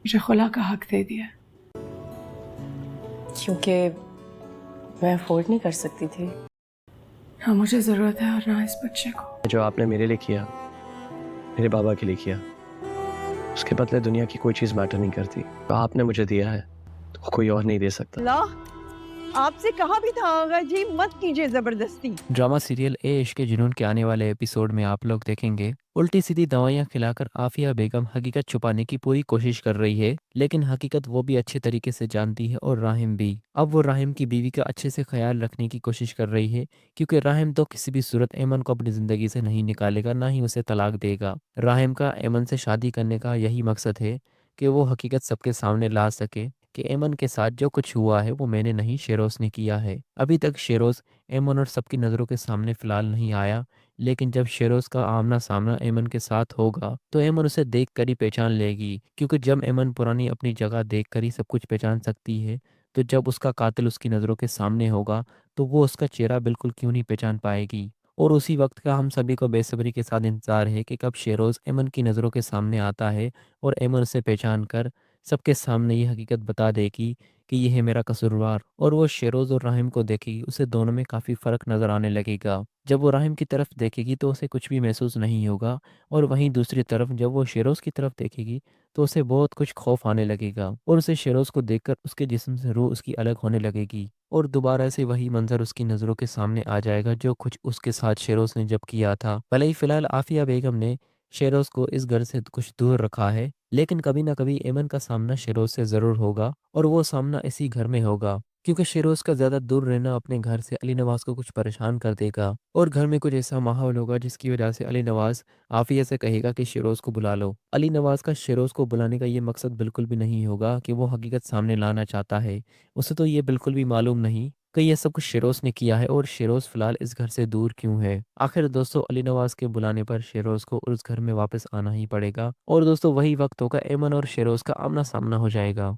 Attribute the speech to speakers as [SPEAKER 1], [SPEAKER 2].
[SPEAKER 1] मुझे खुला का हक दे दिया।
[SPEAKER 2] क्योंकि मैं अफोर्ड नहीं कर सकती थी।
[SPEAKER 1] हाँ, मुझे ज़रूरत है और ना इस बच्चे को।
[SPEAKER 3] जो आपने मेरे लिए किया, मेरे बाबा के लिए किया, उसके बदले दुनिया की कोई चीज़ मैटर नहीं करती। जो आपने मुझे दिया है तो कोई और नहीं दे सकता।
[SPEAKER 4] अल्लाह, आपसे कहा भी था आगा जी मत कीजिए जबरदस्ती।
[SPEAKER 5] ड्रामा सीरियल ए इश्क के जुनून के आने वाले एपिसोड में आप लोग देखेंगे उल्टी सीधी दवाइयां खिलाकर आफिया बेगम हकीकत छुपाने की पूरी कोशिश कर रही है, लेकिन हकीकत वो भी अच्छे तरीके से जानती है और राहिम भी। अब वो राहिम की बीवी का अच्छे से ख्याल रखने की कोशिश कर रही है, क्योंकि राहिम तो किसी भी सूरत एमन को अपनी ज़िंदगी से नहीं निकालेगा, ना ही उसे तलाक देगा। राहिम का एमन से शादी करने का यही मकसद है कि वो हकीकत सबके सामने ला सके कि एमन के साथ जो कुछ हुआ है वो मैंने नहीं, शेरोज़ ने किया है। अभी तक शेरोज़ एमन और सबकी नज़रों के सामने फ़िलहाल नहीं आया, लेकिन जब शेरोज़ का आमना-सामना एमन के साथ होगा, तो एमन उसे देख कर ही पहचान लेगी, क्योंकि जब एमन पुरानी अपनी जगह देख कर ही सब कुछ पहचान सकती है, तो जब उसका कातिल उसकी नज़रों के सामने होगा, तो वो उसका चेहरा बिल्कुल क्यों नहीं पहचान पाएगी। और उसी वक़्त का हम सभी को बेसब्री के साथ इंतज़ार है कि कब शेरोज़ एमन की नज़रों के सामने आता है और एमन उसे पहचान कर सबके सामने ये हकीकत बता देगी कि ये है मेरा कसूरवार। और वो शेरोज़ और राहिम को देखेगी, उसे दोनों में काफ़ी फ़र्क नज़र आने लगेगा। जब वो राहिम की तरफ देखेगी तो उसे कुछ भी महसूस नहीं होगा, और वहीं दूसरी तरफ जब वो शेरोज़ की तरफ देखेगी तो उसे बहुत कुछ खौफ आने लगेगा, और उसे शेरोज़ को देखकर उसके जिस्म से रूह उसकी अलग होने लगेगी, और दोबारा से वही मंज़र उसकी नज़रों के सामने आ जाएगा जो कुछ उसके साथ शेरोज़ ने जब किया था। भले ही फ़िलहाल आफ़िया बेगम ने शेरोज़ को इस घर से कुछ दूर रखा है, लेकिन कभी ना कभी एमन का सामना शेरोज़ से ज़रूर होगा, और वो सामना इसी घर में होगा, क्योंकि शेरोज़ का ज़्यादा दूर रहना अपने घर से अली नवाज़ को कुछ परेशान कर देगा, और घर में कुछ ऐसा माहौल होगा जिसकी वजह से अली नवाज़ आफ़िया से कहेगा कि शेरोज़ को बुला लो। अली नवाज़ का शेरोज़ को बुलाने का ये मकसद बिल्कुल भी नहीं होगा कि वो हकीकत सामने लाना चाहता है। उसे तो ये बिल्कुल भी मालूम नहीं कि ये सब कुछ शेरोज़ ने किया है, और शेरोज़ फ़िलहाल इस घर से दूर क्यों है। आखिर दोस्तों, अली नवाज़ के बुलाने पर शेरोज़ को उस घर में वापस आना ही पड़ेगा, और दोस्तों वही वक्त होगा एमन और शेरोज़ का आमना-सामना हो जाएगा।